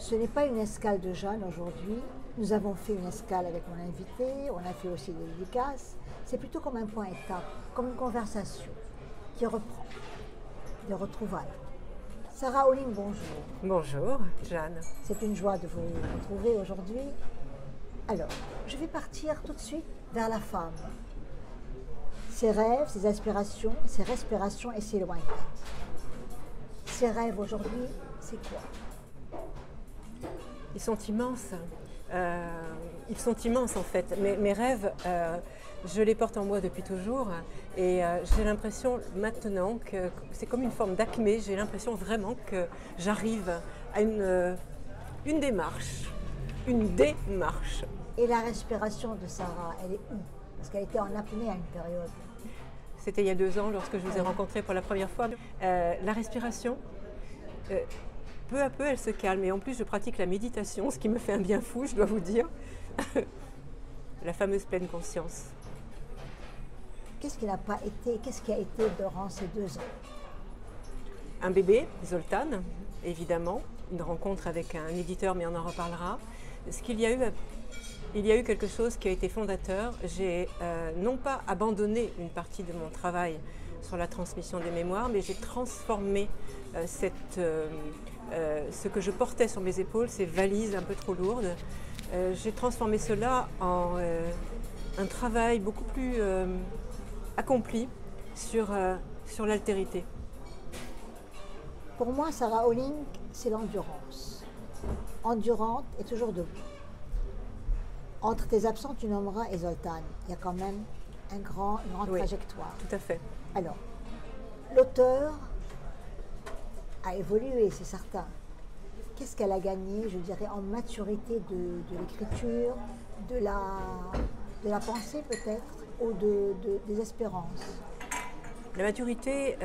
Ce n'est pas une escale de Jeanne aujourd'hui. Nous avons fait une escale avec mon invité, on a fait aussi des dédicaces. C'est plutôt comme un point étape, comme une conversation qui reprend, des retrouvailles. Sarah Olin, bonjour. Bonjour, Jeanne. C'est une joie de vous retrouver aujourd'hui. Alors, je vais partir tout de suite vers la femme. Ses rêves, ses aspirations, ses respirations et ses lointains. Ses rêves aujourd'hui, c'est quoi? Ils sont immenses. Ils sont immenses en fait. Mes rêves, je les porte en moi depuis toujours et j'ai l'impression maintenant que c'est comme une forme d'acmé. J'ai l'impression vraiment que j'arrive à une démarche. Une démarche. Et la respiration de Sarah, elle est où? Parce qu'elle était en apnée à une période. C'était il y a 2 ans lorsque je vous ai rencontré pour la première fois. La respiration, peu à peu elle se calme et en plus je pratique la méditation, ce qui me fait un bien fou, je dois vous dire. La fameuse pleine conscience. Qu'est-ce qui n'a pas été, qu'est-ce qui a été durant ces 2 ans? Un bébé, Zoltan, évidemment, une rencontre avec un éditeur, mais on en reparlera. Il y a eu quelque chose qui a été fondateur. J'ai non pas abandonné une partie de mon travail sur la transmission des mémoires, mais j'ai transformé ce que je portais sur mes épaules, ces valises un peu trop lourdes. J'ai transformé cela en un travail beaucoup plus accompli sur l'altérité. Pour moi, Sarah Olin, c'est l'endurance. Endurante et toujours debout. Entre tes absents, tu nommeras et Zoltan. Il y a quand même une grande Oui, trajectoire. Tout à fait. Alors, l'auteur a évolué, c'est certain. Qu'est-ce qu'elle a gagné, je dirais, en maturité de l'écriture, de la pensée peut-être, ou des espérances? La maturité,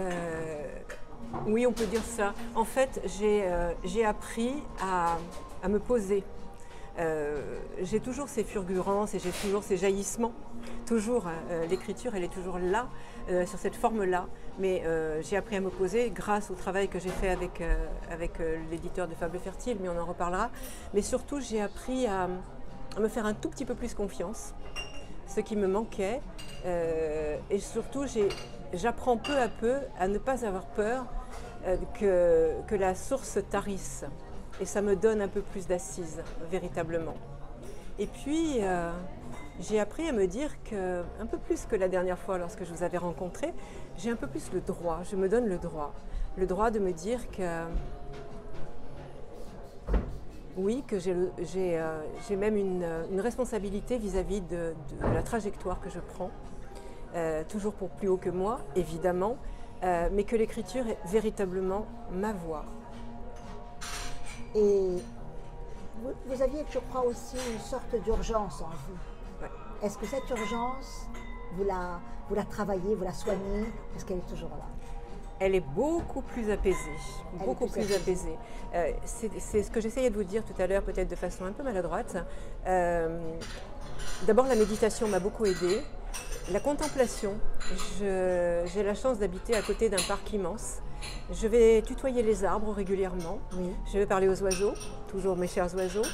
oui, on peut dire ça. En fait, j'ai appris à me poser. J'ai toujours ces fulgurances et j'ai toujours ces jaillissements. Toujours, l'écriture, elle est toujours là, sur cette forme-là. Mais j'ai appris à me poser grâce au travail que j'ai fait avec l'éditeur de Fables Fertiles, mais on en reparlera. Mais surtout, j'ai appris à me faire un tout petit peu plus confiance, ce qui me manquait. Et surtout, j'apprends peu à peu à ne pas avoir peur que la source tarisse. Et ça me donne un peu plus d'assises, véritablement. Et puis, j'ai appris à me dire un peu plus que la dernière fois lorsque je vous avais rencontré, j'ai un peu plus le droit, je me donne le droit de me dire que, oui, que j'ai même une responsabilité vis-à-vis de la trajectoire que je prends, toujours pour plus haut que moi, évidemment, mais que l'écriture est véritablement ma voix. Et vous aviez, je crois, aussi une sorte d'urgence en vous. Ouais. Est-ce que cette urgence, vous la travaillez, vous la soignez, parce qu'elle est toujours là? Elle est beaucoup plus apaisée, beaucoup plus apaisée. C'est ce que j'essayais de vous dire tout à l'heure, peut-être de façon un peu maladroite. D'abord, la méditation m'a beaucoup aidée. La contemplation, j'ai la chance d'habiter à côté d'un parc immense. Je vais tutoyer les arbres régulièrement. Oui. Je vais parler aux oiseaux, toujours mes chers oiseaux.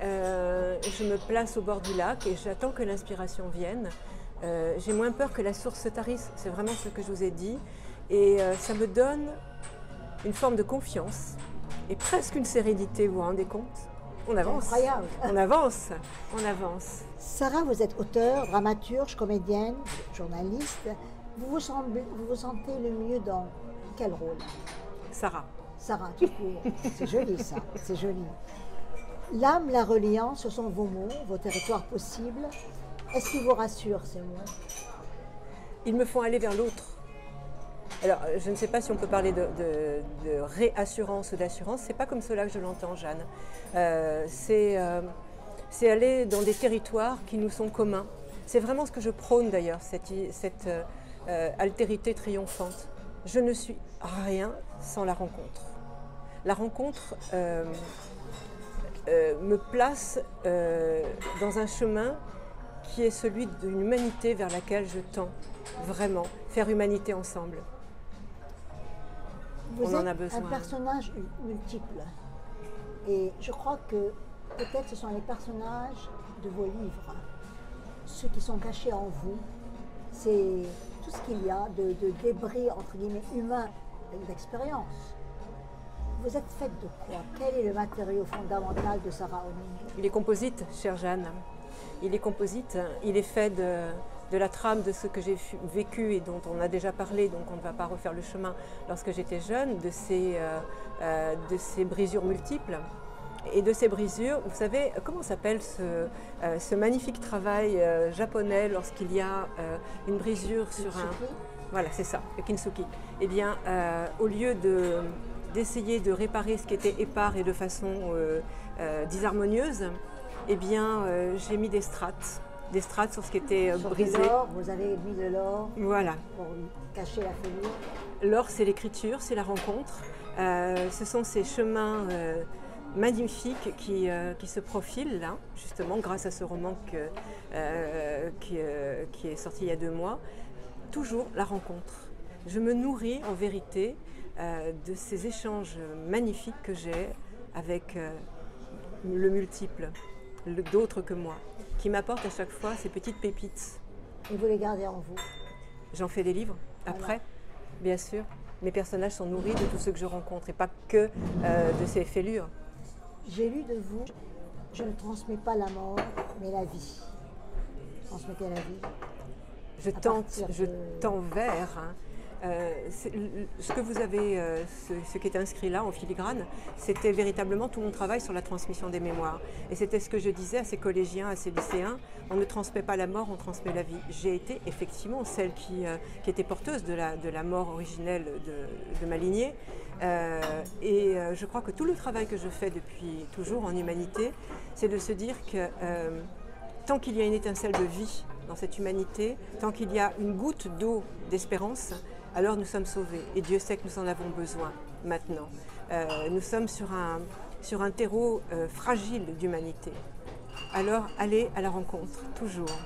Je me place au bord du lac et j'attends que l'inspiration vienne. J'ai moins peur que la source se tarisse, c'est vraiment ce que je vous ai dit. Et ça me donne une forme de confiance et presque une sérénité, vous vous rendez compte? On avance, Incroyable. on avance, on avance. Sarah, vous êtes auteure, dramaturge, comédienne, journaliste. Vous vous sentez le mieux dans quel rôle? Sarah. Sarah, tout court. C'est joli ça, c'est joli. L'âme, la reliant, ce sont vos mots, vos territoires possibles. Est-ce qu'ils vous rassurent ces mots? Ils me font aller vers l'autre. Alors, je ne sais pas si on peut parler de réassurance ou d'assurance. C'est pas comme cela que je l'entends, Jeanne. C'est aller dans des territoires qui nous sont communs. C'est vraiment ce que je prône d'ailleurs, cette altérité triomphante. Je ne suis rien sans la rencontre. La rencontre me place dans un chemin qui est celui d'une humanité vers laquelle je tends vraiment, faire humanité ensemble. Vous On en a êtes besoin. un personnage multiple. Et je crois que peut-être ce sont les personnages de vos livres, ceux qui sont cachés en vous. C'est tout ce qu'il y a de débris, entre guillemets, humains, d'expérience. Vous êtes faite de quoi? Quel est le matériau fondamental de Sarah Olling? Il est composite, chère Jeanne. Il est composite, il est fait de la trame de ce que j'ai vécu et dont on a déjà parlé, donc on ne va pas refaire le chemin lorsque j'étais jeune, de ces brisures multiples. Et de ces brisures, vous savez, comment s'appelle ce magnifique travail japonais lorsqu'il y a une brisure sur un... Voilà, c'est ça, le kintsugi. Eh bien, au lieu d'essayer de réparer ce qui était épars et de façon disharmonieuse, eh bien, j'ai mis des strates sur ce qui était brisé. L'or, vous avez mis de l'or voilà. Pour cacher la fêlure. L'or, c'est l'écriture, c'est la rencontre. Ce sont ces chemins magnifiques qui se profilent là, justement, grâce à ce roman qui est sorti il y a 2 mois. Toujours la rencontre. Je me nourris en vérité de ces échanges magnifiques que j'ai avec le multiple, d'autres que moi, qui m'apportent à chaque fois ces petites pépites. Et vous les gardez en vous? J'en fais des livres, après, bien sûr. Mes personnages sont nourris de tout ce que je rencontre et pas que de ces fêlures. J'ai lu de vous, je ne transmets pas la mort, mais la vie. Transmettez la vie. Je tends vers. Ce que vous avez, ce qui est inscrit là en filigrane, c'était véritablement tout mon travail sur la transmission des mémoires. Et c'était ce que je disais à ces collégiens, à ces lycéens, on ne transmet pas la mort, on transmet la vie. J'ai été effectivement celle qui était porteuse de la mort originelle de ma lignée. Et je crois que tout le travail que je fais depuis toujours en humanité, c'est de se dire que tant qu'il y a une étincelle de vie dans cette humanité, tant qu'il y a une goutte d'eau d'espérance, alors nous sommes sauvés. Et Dieu sait que nous en avons besoin maintenant. Nous sommes sur un terreau fragile d'humanité. Alors allez à la rencontre, toujours.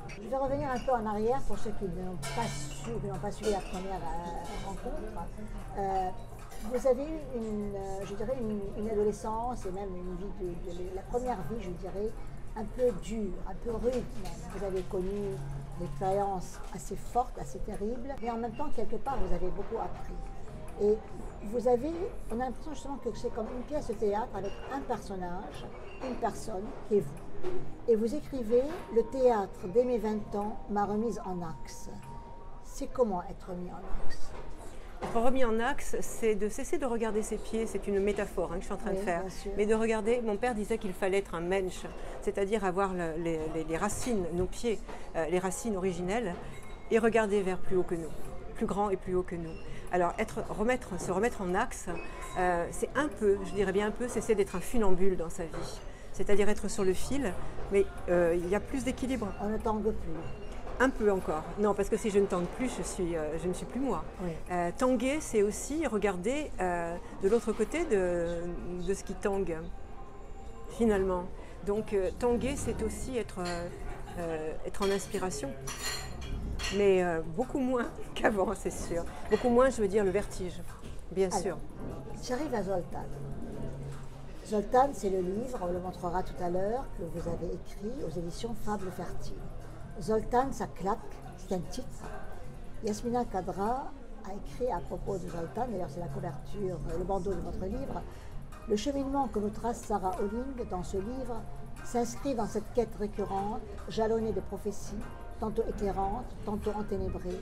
Je vais revenir un peu en arrière pour ceux qui n'ont pas suivi la première rencontre. Vous avez eu une adolescence et même une vie la première vie, je dirais, un peu dure, un peu rude même. Vous avez connu une expérience assez forte, assez terrible, mais en même temps, quelque part, vous avez beaucoup appris. Et on a l'impression justement que c'est comme une pièce de théâtre avec un personnage, une personne qui est vous. Et vous écrivez « Le théâtre dès mes 20 ans m'a remise en axe ». C'est comment être remis en axe? Être remis en axe, c'est de cesser de regarder ses pieds, c'est une métaphore que je suis en train de faire, mais de regarder, mon père disait qu'il fallait être un mensch, c'est-à-dire avoir les racines, nos pieds, les racines originelles, et regarder vers plus haut que nous, plus grand et plus haut que nous. Alors se remettre en axe, c'est un peu, je dirais bien un peu, cesser d'être un funambule dans sa vie, c'est-à-dire être sur le fil, mais il y a plus d'équilibre. On ne tangue plus. Un peu encore. Non, parce que si je ne tangue plus, je ne suis plus moi. Oui. Tanguer, c'est aussi regarder de l'autre côté de ce qui tangue, finalement. Donc, tanguer, c'est aussi être en inspiration. Mais beaucoup moins qu'avant, c'est sûr. Beaucoup moins, je veux dire, le vertige, bien sûr. J'arrive à Zoltan. Zoltan, c'est le livre, on le montrera tout à l'heure, que vous avez écrit aux éditions Fables Fertiles. Zoltan, ça claque, c'est un titre. Yasmina Khadra a écrit à propos de Zoltan, d'ailleurs c'est la couverture, le bandeau de votre livre. Le cheminement que nous trace Sarah Olling dans ce livre s'inscrit dans cette quête récurrente, jalonnée de prophéties, tantôt éclairantes, tantôt enténébrées,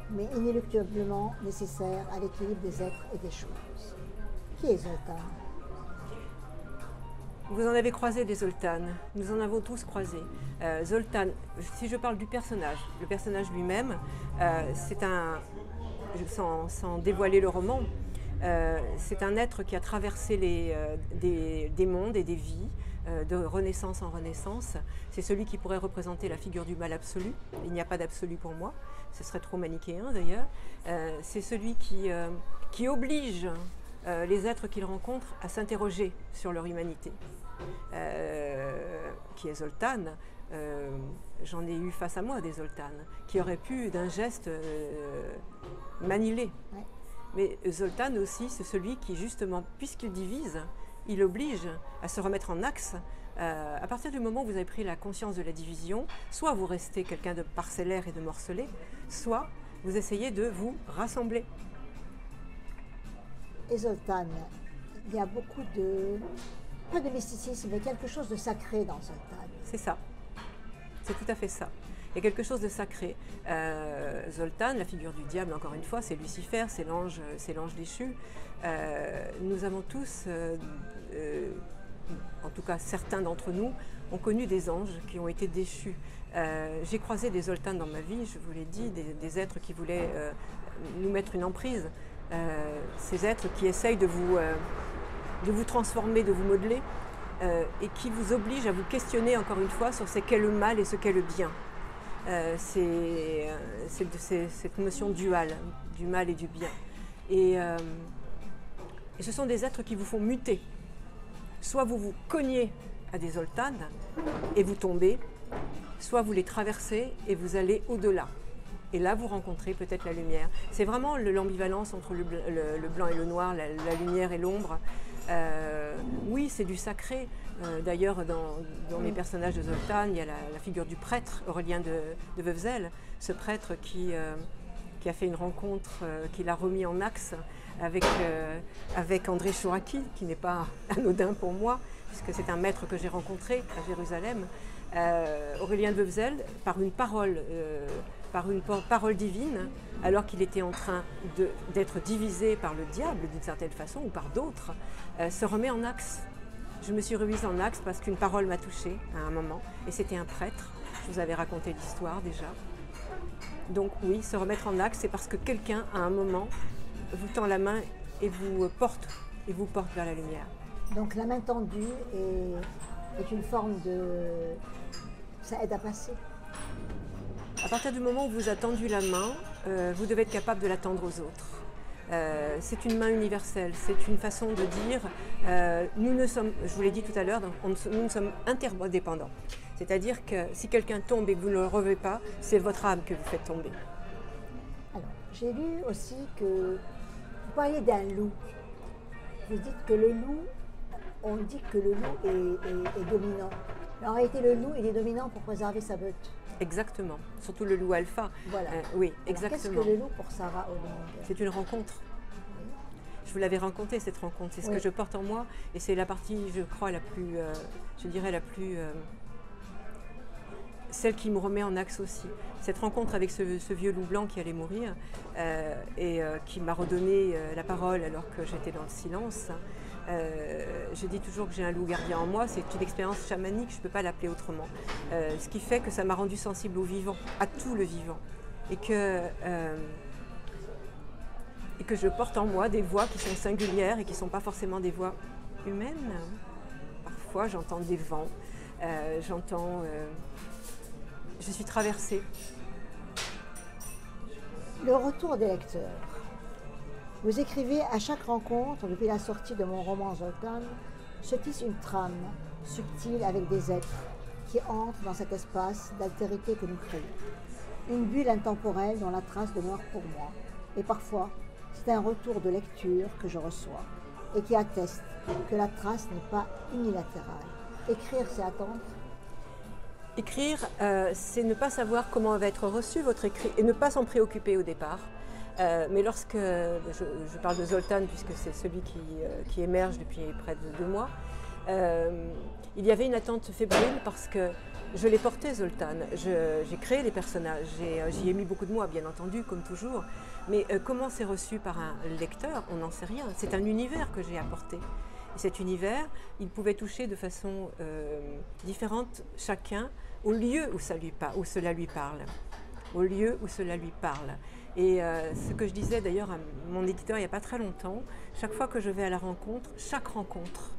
mais inéluctablement nécessaires à l'équilibre des êtres et des choses. Qui est Zoltan? Vous en avez croisé des Zoltan, nous en avons tous croisé. Zoltan, si je parle du personnage, le personnage lui-même, c'est sans dévoiler le roman, c'est un être qui a traversé des mondes et des vies, de renaissance en renaissance. C'est celui qui pourrait représenter la figure du mal absolu. Il n'y a pas d'absolu pour moi, ce serait trop manichéen d'ailleurs. C'est celui qui oblige les êtres qu'il rencontre à s'interroger sur leur humanité. Qui est Zoltan, j'en ai eu face à moi des Zoltan, qui auraient pu d'un geste m'annihiler. Ouais. Mais Zoltan aussi, c'est celui qui justement, puisqu'il divise, il oblige à se remettre en axe. À partir du moment où vous avez pris la conscience de la division, soit vous restez quelqu'un de parcellaire et de morcelé, soit vous essayez de vous rassembler. Et Zoltan, il y a beaucoup de, pas de mysticisme, mais quelque chose de sacré dans Zoltan. C'est ça, c'est tout à fait ça. Il y a quelque chose de sacré. Zoltan, la figure du diable, encore une fois, c'est Lucifer, c'est l'ange déchu. Nous avons tous, en tout cas certains d'entre nous, ont connu des anges qui ont été déchus. J'ai croisé des Zoltans dans ma vie, je vous l'ai dit, des êtres qui voulaient nous mettre une emprise. Ces êtres qui essayent de vous transformer, de vous modeler, et qui vous obligent à vous questionner encore une fois sur ce qu'est le mal et ce qu'est le bien. C'est cette notion duale, du mal et du bien. Et ce sont des êtres qui vous font muter. Soit vous vous cognez à des Zoltans et vous tombez, soit vous les traversez et vous allez au-delà. Et là, vous rencontrez peut-être la lumière. C'est vraiment l'ambivalence entre le blanc et le noir, la lumière et l'ombre. Oui, c'est du sacré. D'ailleurs, dans mes personnages de Zoltan, il y a la figure du prêtre, Aurélien de Veuzel, ce prêtre qui a fait une rencontre, qui l'a remis en axe avec André Chouraki, qui n'est pas anodin pour moi, puisque c'est un maître que j'ai rencontré à Jérusalem. Aurélien de Veuzel, par une parole divine, alors qu'il était en train d'être divisé par le diable d'une certaine façon ou par d'autres, se remet en axe. Je me suis remise en axe parce qu'une parole m'a touchée à un moment, et c'était un prêtre. Je vous avais raconté l'histoire déjà. Donc oui, se remettre en axe, c'est parce que quelqu'un, à un moment, vous tend la main et vous porte vers la lumière. Donc la main tendue est une forme de... ça aide à passer. À partir du moment où vous a tendu la main, vous devez être capable de la tendre aux autres. C'est une main universelle, c'est une façon de dire, nous ne sommes, je vous l'ai dit tout à l'heure, nous sommes interdépendants. C'est-à-dire que si quelqu'un tombe et que vous ne le relevez pas, c'est votre âme que vous faites tomber. Alors, j'ai lu aussi que vous parliez d'un loup. Vous dites que le loup, on dit que le loup est dominant. Mais en réalité, le loup, il est dominant pour préserver sa meute. Exactement, surtout le loup alpha. Voilà. Oui, Alors, exactement. qu'est-ce que le loup pour Sarah Hollande? C'est une rencontre. Je vous l'avais raconté, cette rencontre. C'est ce que je porte en moi, et c'est la partie, je crois, la plus, je dirais la plus, celle qui me remet en axe aussi. Cette rencontre avec ce vieux loup blanc qui allait mourir et qui m'a redonné la parole alors que j'étais dans le silence. Je dis toujours que j'ai un loup gardien en moi, c'est une expérience chamanique, je ne peux pas l'appeler autrement. Ce qui fait que ça m'a rendue sensible au vivant, à tout le vivant. Et que je porte en moi des voix qui sont singulières et qui ne sont pas forcément des voix humaines. Parfois j'entends des vents, je suis traversée. Le retour des lecteurs. Vous écrivez à chaque rencontre, depuis la sortie de mon roman Zoltan, se tisse une trame subtile avec des êtres qui entrent dans cet espace d'altérité que nous créons. Une bulle intemporelle dont la trace demeure pour moi. Et parfois, c'est un retour de lecture que je reçois et qui atteste que la trace n'est pas unilatérale. Écrire, c'est attendre. Écrire, c'est ne pas savoir comment va être reçu votre écrit et ne pas s'en préoccuper au départ. Mais lorsque, je parle de Zoltan puisque c'est celui qui émerge depuis près de 2 mois, il y avait une attente fébrile parce que je l'ai porté Zoltan, j'ai créé les personnages, j'y ai mis beaucoup de moi bien entendu comme toujours, mais comment c'est reçu par un lecteur, on n'en sait rien, c'est un univers que j'ai apporté. Et cet univers, il pouvait toucher de façon différente chacun au lieu où cela lui parle. Au lieu où cela lui parle. Et ce que je disais d'ailleurs à mon éditeur il n'y a pas très longtemps, chaque fois que je vais à la rencontre, chaque rencontre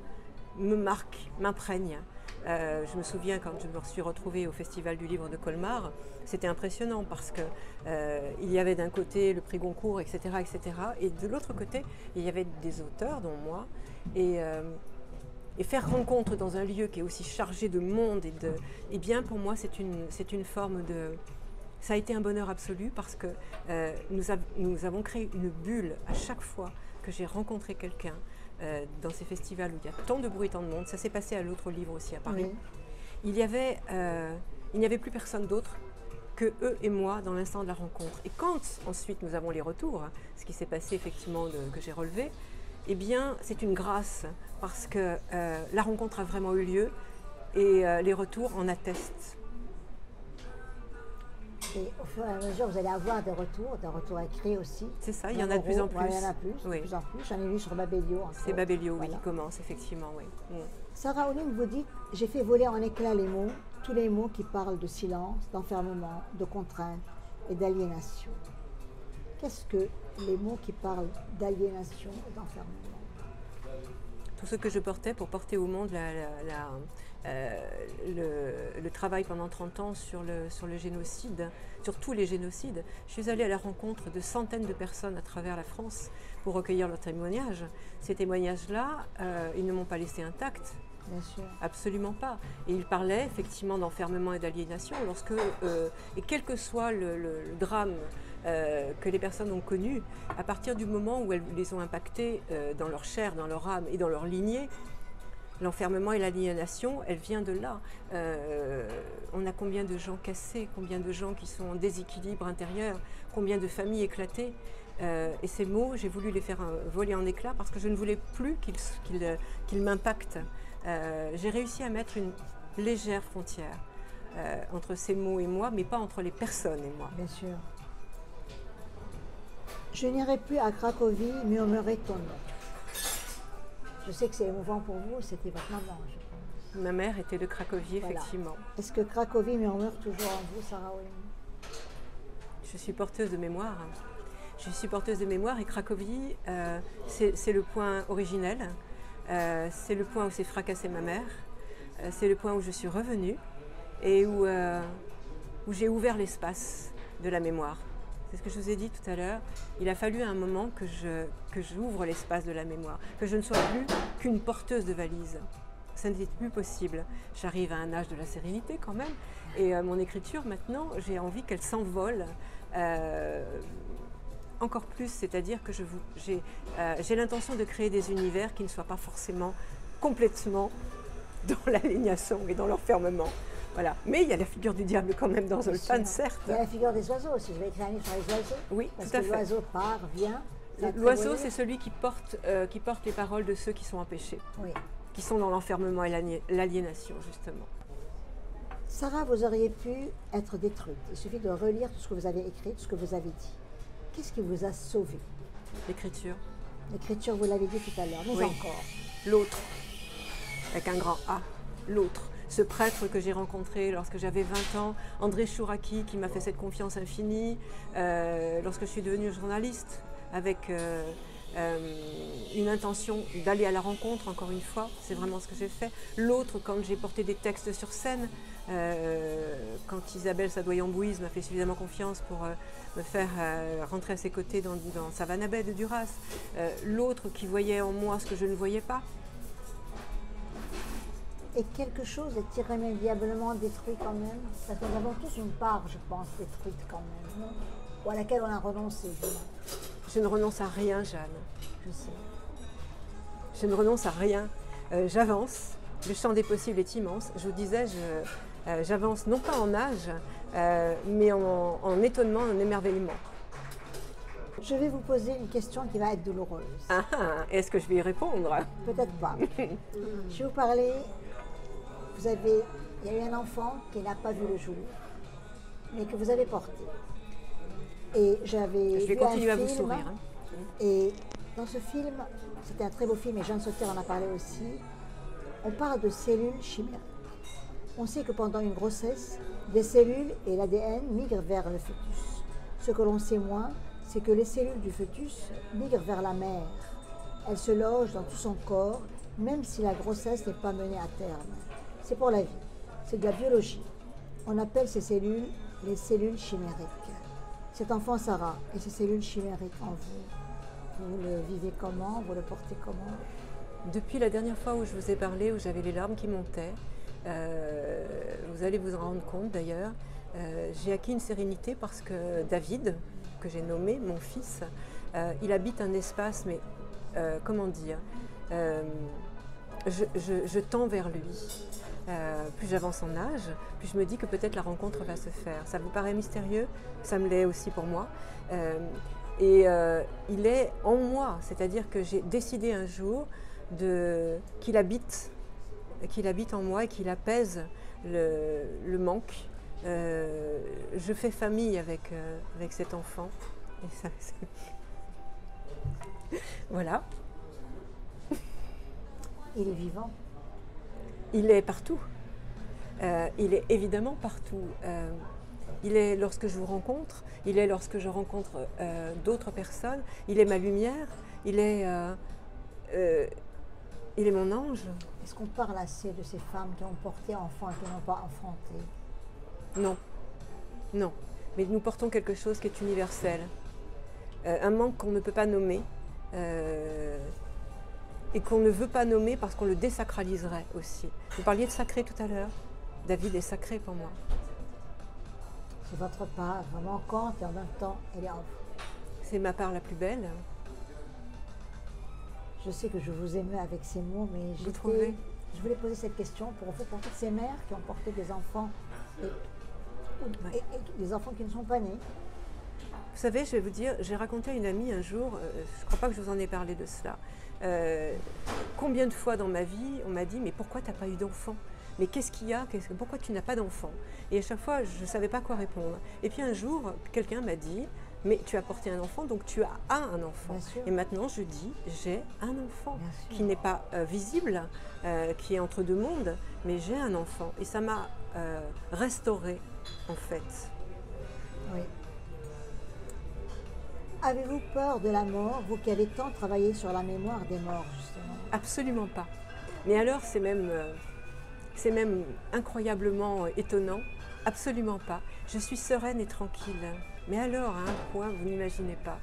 me marque, m'imprègne. Je me souviens quand je me suis retrouvée au Festival du Livre de Colmar, c'était impressionnant parce que il y avait d'un côté le prix Goncourt, etc., et de l'autre côté, il y avait des auteurs, dont moi, et faire rencontre dans un lieu qui est aussi chargé de monde et bien pour moi c'est une forme de... Ça a été un bonheur absolu parce que nous avons créé une bulle à chaque fois que j'ai rencontré quelqu'un. dans ces festivals où il y a tant de bruit, tant de monde, ça s'est passé à l'autre livre aussi à Paris, Oui. il n'y avait plus personne d'autre que eux et moi dans l'instant de la rencontre. Et quand ensuite nous avons les retours, ce qui s'est passé effectivement que j'ai relevé, eh bien c'est une grâce parce que la rencontre a vraiment eu lieu et les retours en attestent. Et au fur et à mesure, vous allez avoir des retours écrits aussi. C'est ça, il y en a de plus en plus. Ouais, il y en a plus, Oui. de plus en plus. J'en ai vu sur Babelio. C'est Babelio, oui, Voilà. qui commence, effectivement, oui. Sarah Olin, vous dites, j'ai fait voler en éclats les mots, tous les mots qui parlent de silence, d'enfermement, de contrainte et d'aliénation. Qu'est-ce que les mots qui parlent d'aliénation et d'enfermement? Tout ce que je portais pour porter au monde le travail pendant 30 ans sur le génocide, sur tous les génocides. Je suis allée à la rencontre de centaines de personnes à travers la France pour recueillir leurs témoignages. Ces témoignages-là, ils ne m'ont pas laissé intacte. Bien sûr. Absolument pas. Et ils parlaient effectivement d'enfermement et d'aliénation et quel que soit le drame que les personnes ont connu, à partir du moment où elles les ont impactés dans leur chair, dans leur âme et dans leur lignée, l'enfermement et l'aliénation, elle vient de là. On a combien de gens cassés, combien de gens qui sont en déséquilibre intérieur, combien de familles éclatées. Et ces mots, j'ai voulu les faire voler en éclats parce que je ne voulais plus qu'ils m'impactent. J'ai réussi à mettre une légère frontière entre ces mots et moi, mais pas entre les personnes et moi. Bien sûr. Je n'irai plus à Cracovie murmurer ton nom. Je sais que c'est émouvant pour vous, c'était votre maman, je pense. Ma mère était de Cracovie, Voilà. effectivement. Est-ce que Cracovie murmure toujours en vous, Sarah Olin? Je suis porteuse de mémoire. Je suis porteuse de mémoire et Cracovie, c'est le point originel. C'est le point où s'est fracassée ma mère. C'est le point où je suis revenue et où j'ai ouvert l'espace de la mémoire. C'est ce que je vous ai dit tout à l'heure. Il a fallu à un moment que j'ouvre l'espace de la mémoire, que je ne sois plus qu'une porteuse de valises. Ça n'était plus possible. J'arrive à un âge de la sérénité quand même. Et mon écriture, maintenant, j'ai envie qu'elle s'envole encore plus. C'est-à-dire que j'ai l'intention de créer des univers qui ne soient pas forcément complètement dans l'aliénation et dans l'enfermement. Voilà. Mais il y a la figure du diable quand même dans Zoltan, certes. Il y a la figure des oiseaux aussi. Je vais écrire un livre sur les oiseaux. Oui, parce tout à que fait. l'oiseau part, vient. L'oiseau, c'est celui qui porte les paroles de ceux qui sont empêchés, Oui. qui sont dans l'enfermement et l'aliénation, justement. Sarah, vous auriez pu être détruite. Il suffit de relire tout ce que vous avez écrit, tout ce que vous avez dit. Qu'est-ce qui vous a sauvé? L'écriture. L'écriture, vous l'avez dit tout à l'heure, mais Oui. encore. L'autre, avec un grand A, l'autre. Ce prêtre que j'ai rencontré lorsque j'avais 20 ans, André Chouraki, qui m'a fait cette confiance infinie, lorsque je suis devenue journaliste, avec une intention d'aller à la rencontre, encore une fois, c'est vraiment ce que j'ai fait. L'autre, quand j'ai porté des textes sur scène, quand Isabelle Sadoyan-Bouise m'a fait suffisamment confiance pour me faire rentrer à ses côtés dans Savannah Bay de Duras. L'autre qui voyait en moi ce que je ne voyais pas. Et quelque chose est irrémédiablement détruit quand même. Parce que nous avons tous une part, je pense, détruite quand même, non? Ou à laquelle on a renoncé, du moins. Je ne renonce à rien, Jeanne. Je sais. Je ne renonce à rien. J'avance. Le champ des possibles est immense. Je vous disais, j'avance non pas en âge, mais en étonnement, en émerveillement. Je vais vous poser une question qui va être douloureuse. Ah, est-ce que je vais y répondre? Peut-être pas. Je vais vous parler. Il y a eu un enfant qui n'a pas vu le jour, mais que vous avez porté. Et Je vais continuer à vous sourire. Hein. Et dans ce film, c'était un très beau film et Jeanne Sauter en a parlé aussi, on parle de cellules chimériques. On sait que pendant une grossesse, des cellules et l'ADN migrent vers le fœtus. Ce que l'on sait moins, c'est que les cellules du fœtus migrent vers la mère. Elles se logent dans tout son corps, même si la grossesse n'est pas menée à terme. C'est pour la vie, c'est de la biologie. On appelle ces cellules les cellules chimériques. Cet enfant Sarah et ces cellules chimériques en vous le vivez comment? Vous le portez comment? Depuis la dernière fois où je vous ai parlé, où j'avais les larmes qui montaient, vous allez vous en rendre compte d'ailleurs, j'ai acquis une sérénité parce que David, que j'ai nommé mon fils, il habite un espace, mais comment dire, je tends vers lui. Plus j'avance en âge, plus je me dis que peut-être la rencontre va se faire. Ça vous paraît mystérieux? Ça me l'est aussi pour moi. Il est en moi, c'est-à-dire que j'ai décidé un jour qu'il habite en moi et qu'il apaise le manque. Je fais famille avec cet enfant. Et ça, voilà. Il est vivant. Il est partout. Il est évidemment partout. Il est lorsque je vous rencontre, il est lorsque je rencontre d'autres personnes, il est ma lumière, il est mon ange. Est-ce qu'on parle assez de ces femmes qui ont porté enfant et qui n'ont pas enfanté? Non, non. Mais nous portons quelque chose qui est universel. Un manque qu'on ne peut pas nommer et qu'on ne veut pas nommer parce qu'on le désacraliserait aussi. Vous parliez de sacré tout à l'heure. David est sacré pour moi. C'est votre part vraiment manquante et en même temps elle est en vous. C'est ma part la plus belle. Je sais que je vous aimais avec ces mots, mais je voulais poser cette question pour toutes ces mères qui ont porté des enfants et des enfants qui ne sont pas nés. Vous savez, je vais vous dire, j'ai raconté à une amie un jour, je ne crois pas que je vous en ai parlé de cela, combien de fois dans ma vie on m'a dit « mais pourquoi tu n'as pas eu d'enfant ? Mais qu'est-ce qu'il y a ? Pourquoi tu n'as pas d'enfant ?» Et à chaque fois, je ne savais pas quoi répondre. Et puis un jour, quelqu'un m'a dit « mais tu as porté un enfant, donc tu as un enfant. » Et maintenant, je dis « j'ai un enfant qui n'est pas visible, qui est entre deux mondes, mais j'ai un enfant. » Et ça m'a restaurée, en fait. Oui. Avez-vous peur de la mort, vous qui avez tant travaillé sur la mémoire des morts, justement? Absolument pas. Mais alors, c'est même incroyablement étonnant. Absolument pas. Je suis sereine et tranquille. Mais alors, à un point, vous n'imaginez pas.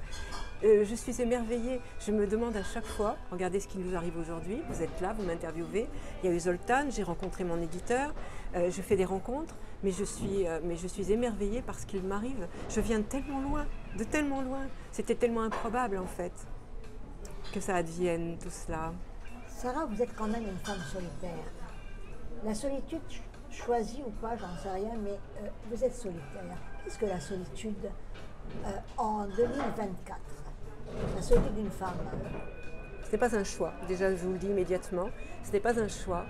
Je suis émerveillée. Je me demande à chaque fois, regardez ce qui nous arrive aujourd'hui, vous êtes là, vous m'interviewez, il y a eu Zoltan, j'ai rencontré mon éditeur, je fais des rencontres, mais je suis émerveillée par ce qu'il m'arrive. Je viens de tellement loin. C'était tellement improbable en fait, que ça advienne tout cela. Sarah, vous êtes quand même une femme solitaire. La solitude, choisie ou pas, j'en sais rien, mais vous êtes solitaire. Qu'est-ce que la solitude en 2024? La solitude d'une femme. Ce n'est pas un choix, déjà je vous le dis immédiatement, ce n'est pas un choix.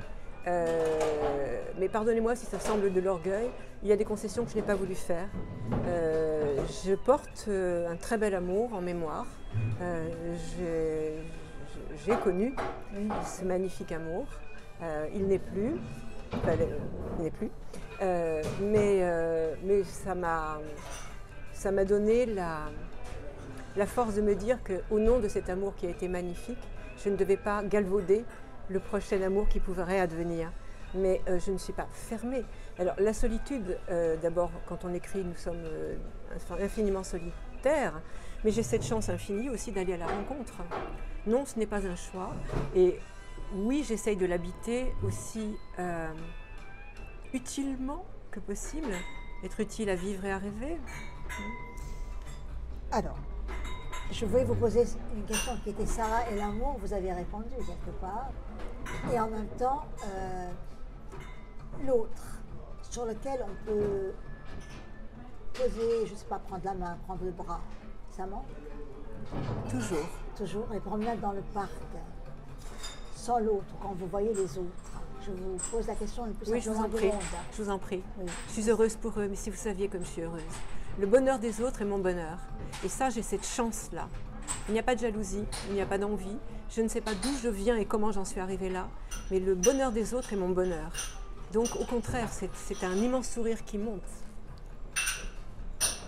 Mais pardonnez-moi si ça semble de l'orgueil, il y a des concessions que je n'ai pas voulu faire. Je porte un très bel amour en mémoire. J'ai connu ce magnifique amour. Il n'est plus. Mais ça m'a donné la force de me dire qu'au nom de cet amour qui a été magnifique, je ne devais pas galvauder le prochain amour qui pourrait advenir. Mais je ne suis pas fermée. Alors la solitude, d'abord, quand on écrit, nous sommes infiniment solitaires, mais j'ai cette chance infinie aussi d'aller à la rencontre. Non, ce n'est pas un choix. Et oui, j'essaye de l'habiter aussi utilement que possible, être utile à vivre et à rêver. Alors, je voulais vous poser une question qui était Sarah et l'amour, vous avez répondu quelque part. Et en même temps, l'autre, sur lequel on peut poser, je ne sais pas, prendre la main, prendre le bras, ça manque? Toujours. Toujours, et promenade dans le parc, sans l'autre, quand vous voyez les autres. Je vous pose la question le plus simplement du monde. Je vous en prie. Oui. Je suis heureuse pour eux, mais si vous saviez comme je suis heureuse. Le bonheur des autres est mon bonheur. Et ça, j'ai cette chance-là. Il n'y a pas de jalousie, il n'y a pas d'envie. Je ne sais pas d'où je viens et comment j'en suis arrivée là, mais le bonheur des autres est mon bonheur. Donc, au contraire, c'est un immense sourire qui monte.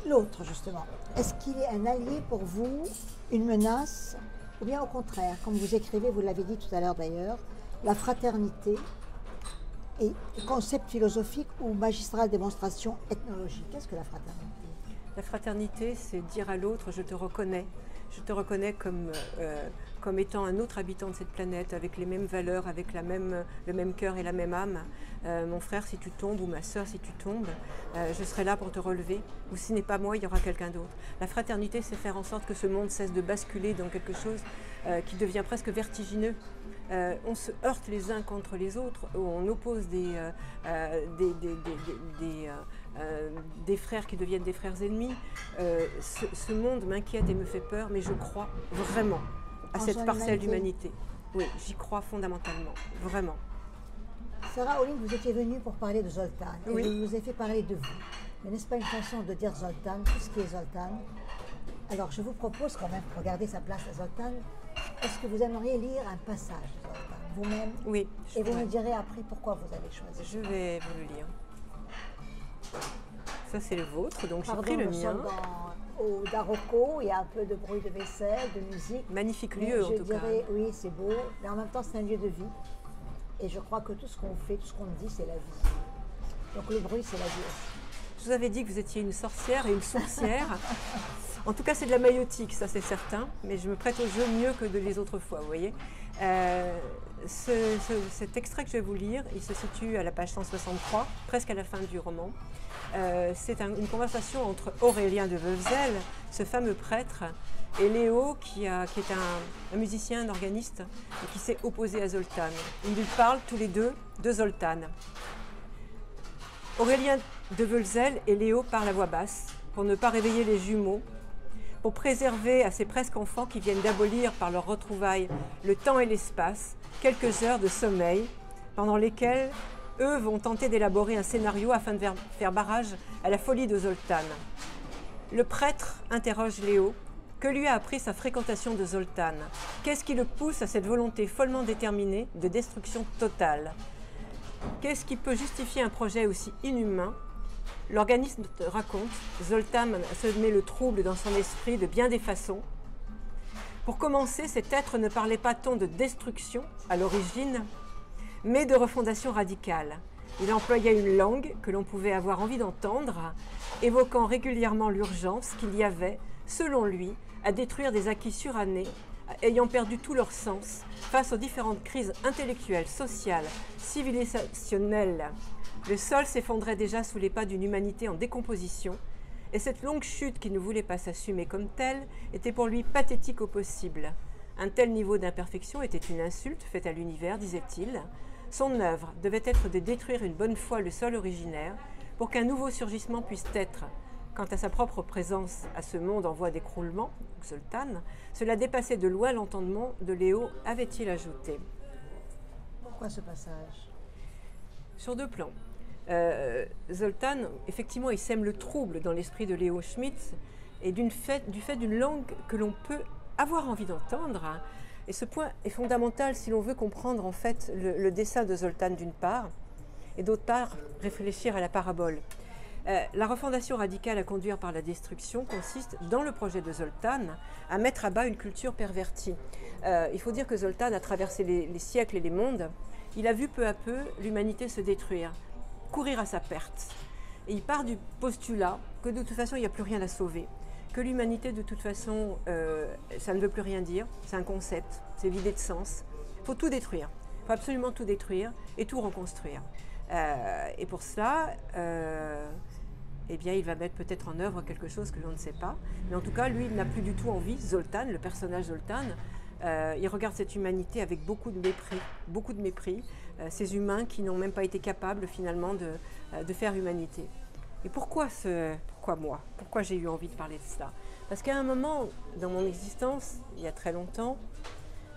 L'autre, justement, est-ce qu'il est un allié pour vous, une menace, ou bien au contraire, comme vous écrivez, vous l'avez dit tout à l'heure d'ailleurs, la fraternité est concept philosophique ou magistrale démonstration ethnologique? Qu'est-ce que la fraternité? La fraternité, c'est dire à l'autre, je te reconnais. Je te reconnais comme étant un autre habitant de cette planète, avec les mêmes valeurs, avec le même cœur et la même âme. Mon frère, si tu tombes, ou ma sœur, si tu tombes, je serai là pour te relever. Ou si ce n'est pas moi, il y aura quelqu'un d'autre. La fraternité, c'est faire en sorte que ce monde cesse de basculer dans quelque chose qui devient presque vertigineux. On se heurte les uns contre les autres, on oppose des frères qui deviennent des frères ennemis. Ce monde m'inquiète et me fait peur, mais je crois vraiment à cette parcelle d'humanité. Oui, j'y crois fondamentalement, vraiment. Sarah Olin, vous étiez venue pour parler de Zoltan, et Oui. je vous ai fait parler de vous. Mais n'est-ce pas une façon de dire Zoltan, tout ce qui est Zoltan? Alors je vous propose quand même, pour garder sa place à Zoltan, est-ce que vous aimeriez lire un passage de Zoltan, vous-même? Oui. Et vous me direz après pourquoi vous avez choisi. Je vais vous le lire. Ça, c'est le vôtre, donc j'ai Pardon, pris le nous mien. sommes au Daroko, il y a un peu de bruit de vaisselle, de musique. Magnifique Mais lieu, en je tout cas. dirais, oui, c'est beau, mais en même temps, c'est un lieu de vie. Et je crois que tout ce qu'on fait, tout ce qu'on dit, c'est la vie. Donc le bruit, c'est la vie aussi. Je vous avais dit que vous étiez une sorcière et une sourcière. En tout cas, c'est de la maïotique, ça c'est certain, mais je me prête au jeu mieux que de les autres fois, vous voyez. Cet extrait que je vais vous lire, il se situe à la page 163, presque à la fin du roman. C'est une conversation entre Aurélien de Veuzel, ce fameux prêtre, et Léo, qui est un musicien, un organiste, et qui s'est opposé à Zoltan. Ils parlent tous les deux de Zoltan. Aurélien de Veuzel et Léo parlent à voix basse pour ne pas réveiller les jumeaux, pour préserver à ces presque enfants qui viennent d'abolir par leur retrouvaille le temps et l'espace quelques heures de sommeil pendant lesquelles eux vont tenter d'élaborer un scénario afin de faire barrage à la folie de Zoltan. Le prêtre interroge Léo. Que lui a appris sa fréquentation de Zoltan? Qu'est-ce qui le pousse à cette volonté follement déterminée de destruction totale? Qu'est-ce qui peut justifier un projet aussi inhumain? L'organisme raconte, Zoltan semait le trouble dans son esprit de bien des façons. Pour commencer, cet être ne parlait pas tant de destruction à l'origine, mais de refondation radicale. Il employait une langue que l'on pouvait avoir envie d'entendre, évoquant régulièrement l'urgence qu'il y avait, selon lui, à détruire des acquis surannés, ayant perdu tout leur sens face aux différentes crises intellectuelles, sociales, civilisationnelles. Le sol s'effondrait déjà sous les pas d'une humanité en décomposition, et cette longue chute qui ne voulait pas s'assumer comme telle était pour lui pathétique au possible. Un tel niveau d'imperfection était une insulte faite à l'univers, disait-il. Son œuvre devait être de détruire une bonne fois le sol originaire pour qu'un nouveau surgissement puisse être. Quant à sa propre présence à ce monde en voie d'écroulement, Zoltan, cela dépassait de loin l'entendement de Léo, avait-il ajouté. Pourquoi ce passage? Sur deux plans. Zoltan, effectivement, il sème le trouble dans l'esprit de Léo Schmitz et du fait d'une langue que l'on peut avoir envie d'entendre. Et ce point est fondamental si l'on veut comprendre en fait le dessein de Zoltan d'une part, et d'autre part réfléchir à la parabole. La refondation radicale à conduire par la destruction consiste, dans le projet de Zoltan, à mettre à bas une culture pervertie. Il faut dire que Zoltan a traversé les siècles et les mondes. Il a vu peu à peu l'humanité se détruire, courir à sa perte. Et il part du postulat que de toute façon, il n'y a plus rien à sauver. Que l'humanité, de toute façon, ça ne veut plus rien dire. C'est un concept, c'est vidé de sens. Il faut tout détruire. Il faut absolument tout détruire et tout reconstruire. Et pour cela, eh bien, il va mettre peut-être en œuvre quelque chose que l'on ne sait pas. Mais en tout cas, lui, il n'a plus du tout envie, Zoltan, le personnage Zoltan, il regarde cette humanité avec beaucoup de mépris, ces humains qui n'ont même pas été capables finalement de faire humanité. Et pourquoi moi? Pourquoi j'ai eu envie de parler de cela? Parce qu'à un moment dans mon existence, il y a très longtemps,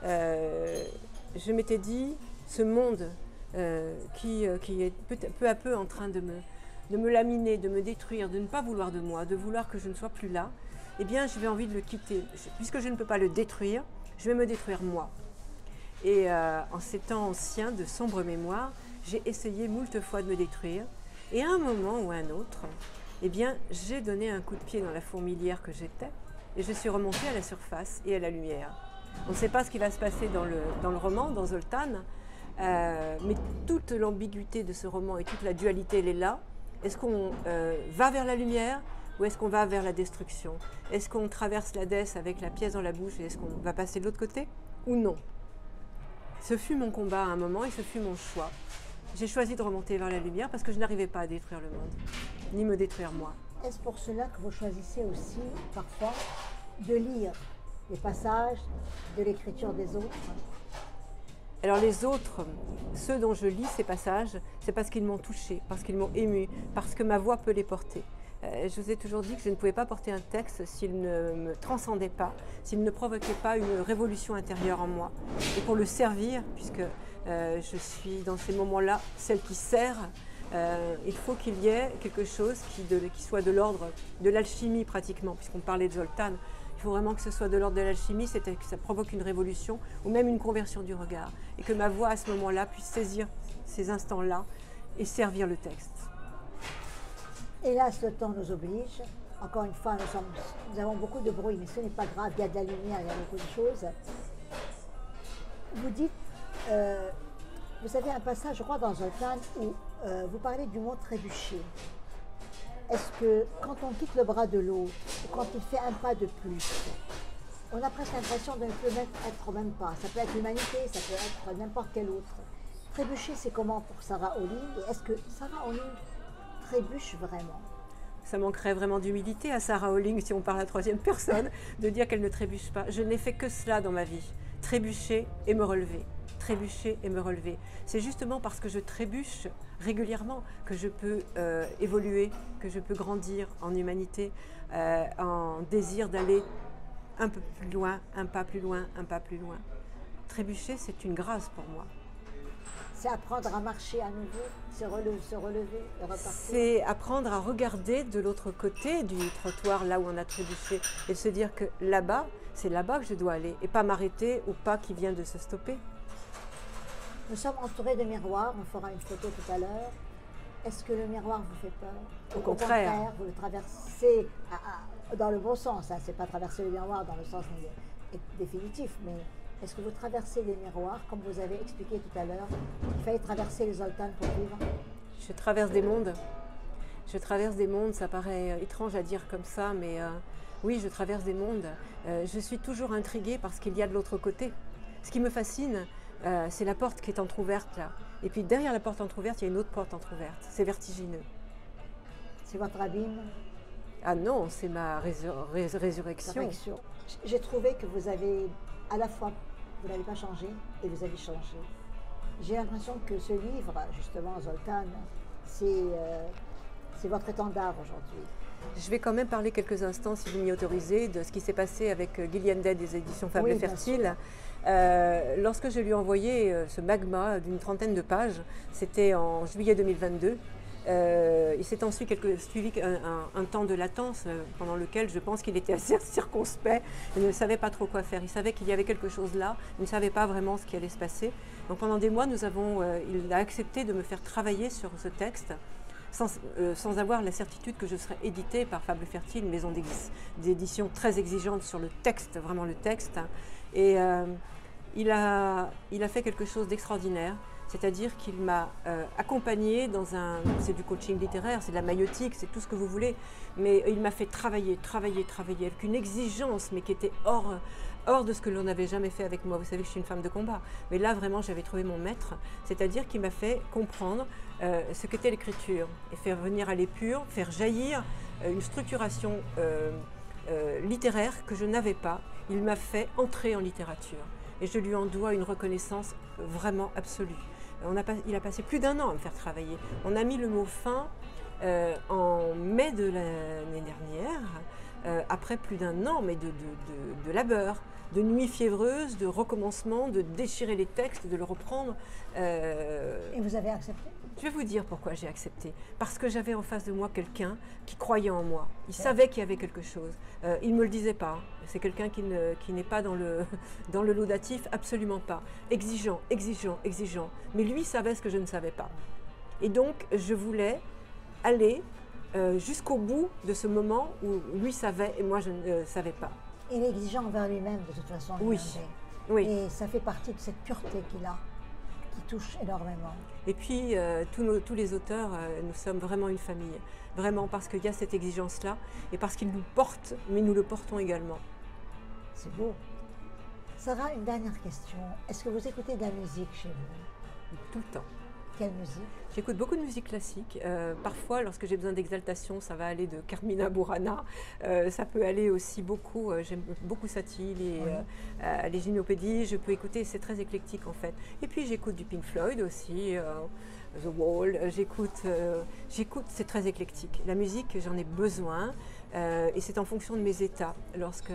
je m'étais dit, ce monde qui est peu à peu en train de me laminer, de me détruire, de ne pas vouloir de moi, de vouloir que je ne sois plus là, eh bien, j'avais envie de le quitter. Puisque je ne peux pas le détruire, je vais me détruire moi. Et en ces temps anciens de sombre mémoire, j'ai essayé moult fois de me détruire. Et à un moment ou à un autre, eh bien, j'ai donné un coup de pied dans la fourmilière que j'étais et je suis remontée à la surface et à la lumière. On ne sait pas ce qui va se passer dans le roman, dans Zoltan, mais toute l'ambiguïté de ce roman et toute la dualité, elle est là. Est-ce qu'on va vers la lumière ou est-ce qu'on va vers la destruction? Est-ce qu'on traverse l'Hadès avec la pièce dans la bouche et est-ce qu'on va passer de l'autre côté ou non? Ce fut mon combat à un moment et ce fut mon choix. J'ai choisi de remonter vers la lumière parce que je n'arrivais pas à détruire le monde, ni me détruire moi. Est-ce pour cela que vous choisissez aussi parfois de lire les passages de l'écriture des autres? Alors les autres, ceux dont je lis ces passages, c'est parce qu'ils m'ont touchée, parce qu'ils m'ont émue, parce que ma voix peut les porter. Je vous ai toujours dit que je ne pouvais pas porter un texte s'il ne me transcendait pas, s'il ne provoquait pas une révolution intérieure en moi. Et pour le servir, puisque je suis dans ces moments-là celle qui sert, il faut qu'il y ait quelque chose qui soit de l'ordre de l'alchimie pratiquement, puisqu'on parlait de Zoltan. Il faut vraiment que ce soit de l'ordre de l'alchimie, c'est que ça provoque une révolution ou même une conversion du regard. Et que ma voix à ce moment-là puisse saisir ces instants-là et servir le texte. Hélas, le temps nous oblige. Encore une fois, nous avons beaucoup de bruit, mais ce n'est pas grave, il y a de la lumière, il y a beaucoup de choses. Vous dites, vous avez un passage, je crois, dans Zoltan où vous parlez du mot trébucher. Est-ce que quand on quitte le bras de l'autre, ou quand il fait un pas de plus, on a presque l'impression de ne plus être au même pas. Ça peut être l'humanité, ça peut être n'importe quel autre. Trébucher, c'est comment pour Sarah Olling? Et est-ce que Sarah Olling trébuche vraiment? Ça manquerait vraiment d'humilité à Sarah Olling, si on parle à la troisième personne, de dire qu'elle ne trébuche pas. Je n'ai fait que cela dans ma vie, trébucher et me relever. Trébucher et me relever. C'est justement parce que je trébuche régulièrement que je peux évoluer, que je peux grandir en humanité, en désir d'aller un peu plus loin, un pas plus loin, un pas plus loin. Trébucher, c'est une grâce pour moi. C'est apprendre à marcher à nouveau, se relever et repartir. C'est apprendre à regarder de l'autre côté du trottoir, là où on a trébuché, et se dire que là-bas, c'est là-bas que je dois aller, et pas m'arrêter au pas qui vient de se stopper. Nous sommes entourés de miroirs, on fera une photo tout à l'heure. Est-ce que le miroir vous fait peur? Au contraire. Vous le traversez dans le bon sens, hein. C'est pas traverser le miroir dans le sens définitif, mais est-ce que vous traversez les miroirs, comme vous avez expliqué tout à l'heure, qu'il fallait traverser les Zoltan pour vivre? Je traverse des mondes. Je traverse des mondes, ça paraît étrange à dire comme ça, mais oui, je traverse des mondes. Je suis toujours intriguée par ce qu'il y a de l'autre côté. Ce qui me fascine, c'est la porte qui est entrouverte là. Et puis derrière la porte entrouverte, il y a une autre porte entrouverte. C'est vertigineux. C'est votre abîme? Ah non, c'est ma résurrection. J'ai trouvé que vous avez, à la fois, vous n'avez pas changé et vous avez changé. J'ai l'impression que ce livre, justement, Zoltan, c'est votre étendard aujourd'hui. Je vais quand même parler quelques instants, si vous m'y autorisez, de ce qui s'est passé avec Gillian Day des éditions Fable et Fertile. Lorsque je lui ai envoyé ce magma d'une trentaine de pages, c'était en juillet 2022, il s'est ensuite suivi un temps de latence pendant lequel je pense qu'il était assez circonspect et ne savait pas trop quoi faire. Il savait qu'il y avait quelque chose là, il ne savait pas vraiment ce qui allait se passer. Donc pendant des mois, il a accepté de me faire travailler sur ce texte, sans avoir la certitude que je serais éditée par Fable Fertile, une maison d'édition très exigeante sur le texte, vraiment le texte. Et il a fait quelque chose d'extraordinaire, c'est-à-dire qu'il m'a accompagnée c'est du coaching littéraire, c'est de la maïeutique, c'est tout ce que vous voulez, mais il m'a fait travailler avec une exigence, mais qui était hors de ce que l'on n'avait jamais fait avec moi. Vous savez que je suis une femme de combat, mais là vraiment j'avais trouvé mon maître, c'est-à-dire qu'il m'a fait comprendre ce qu'était l'écriture et faire venir à l'épure, faire jaillir une structuration littéraire que je n'avais pas. Il m'a fait entrer en littérature et je lui en dois une reconnaissance vraiment absolue. Il a passé plus d'1 an à me faire travailler. On a mis le mot fin en mai de l'année dernière, après plus d'1 an, mais de labeur, de nuits fiévreuses, de recommencement, de déchirer les textes, de le reprendre. Et vous avez accepté? Je vais vous dire pourquoi j'ai accepté. Parce que j'avais en face de moi quelqu'un qui croyait en moi. Il savait qu'il y avait quelque chose. Il ne me le disait pas. C'est quelqu'un qui n'est pas dans le laudatif, absolument pas. Exigeant. Mais lui savait ce que je ne savais pas. Et donc, je voulais aller jusqu'au bout de ce moment où lui savait et moi je ne savais pas. Il est exigeant envers lui-même de toute façon. Oui. Et ça fait partie de cette pureté qu'il a, qui touche énormément. Et puis, tous les auteurs, nous sommes vraiment une famille. Vraiment, parce qu'il y a cette exigence-là et parce qu'il nous porte, mais nous le portons également. C'est beau. Sarah, une dernière question. Est-ce que vous écoutez de la musique chez vous? Tout le temps. Quelle musique? J'écoute beaucoup de musique classique. Parfois, lorsque j'ai besoin d'exaltation, ça va aller de Carmina Burana. Ça peut aller aussi beaucoup, j'aime beaucoup Satie, les gymnopédies. Je peux écouter, c'est très éclectique en fait. Et puis j'écoute du Pink Floyd aussi, The Wall. J'écoute, c'est très éclectique. La musique, j'en ai besoin. Et c'est en fonction de mes états. Lorsque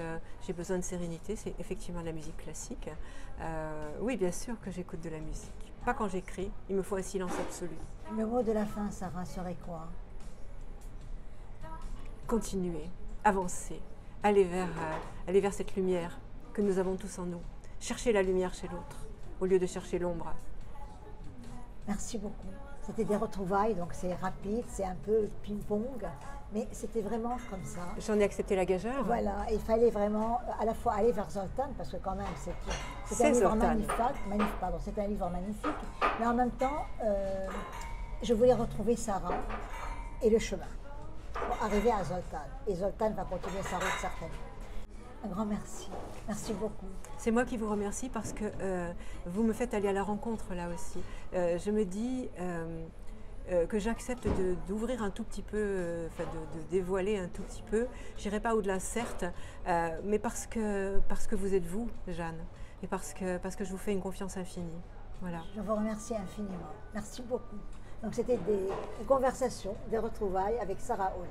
j'ai besoin de sérénité, c'est effectivement de la musique classique. Oui, bien sûr que j'écoute de la musique. Pas quand j'écris, il me faut un silence absolu. Le mot de la fin, Sarah, serait quoi? Continuer, avancer, aller vers cette lumière que nous avons tous en nous. Chercher la lumière chez l'autre, au lieu de chercher l'ombre. Merci beaucoup. C'était des retrouvailles, donc c'est rapide, c'est un peu ping-pong, mais c'était vraiment comme ça. J'en ai accepté la gageure. Voilà, il fallait vraiment à la fois aller vers Zoltan, parce que quand même c'est un livre magnifique, c'est un livre magnifique, mais en même temps, je voulais retrouver Sarah et le chemin pour arriver à Zoltan. Et Zoltan va continuer sa route certainement. Un grand merci. Merci beaucoup. C'est moi qui vous remercie parce que vous me faites aller à la rencontre là aussi. Je me dis que j'accepte d'ouvrir un tout petit peu, de dévoiler un tout petit peu. J'irai pas au-delà certes, mais parce que vous êtes vous, Jeanne, et parce que je vous fais une confiance infinie. Voilà. Je vous remercie infiniment. Merci beaucoup. Donc c'était des conversations, des retrouvailles avec Sarah Olin.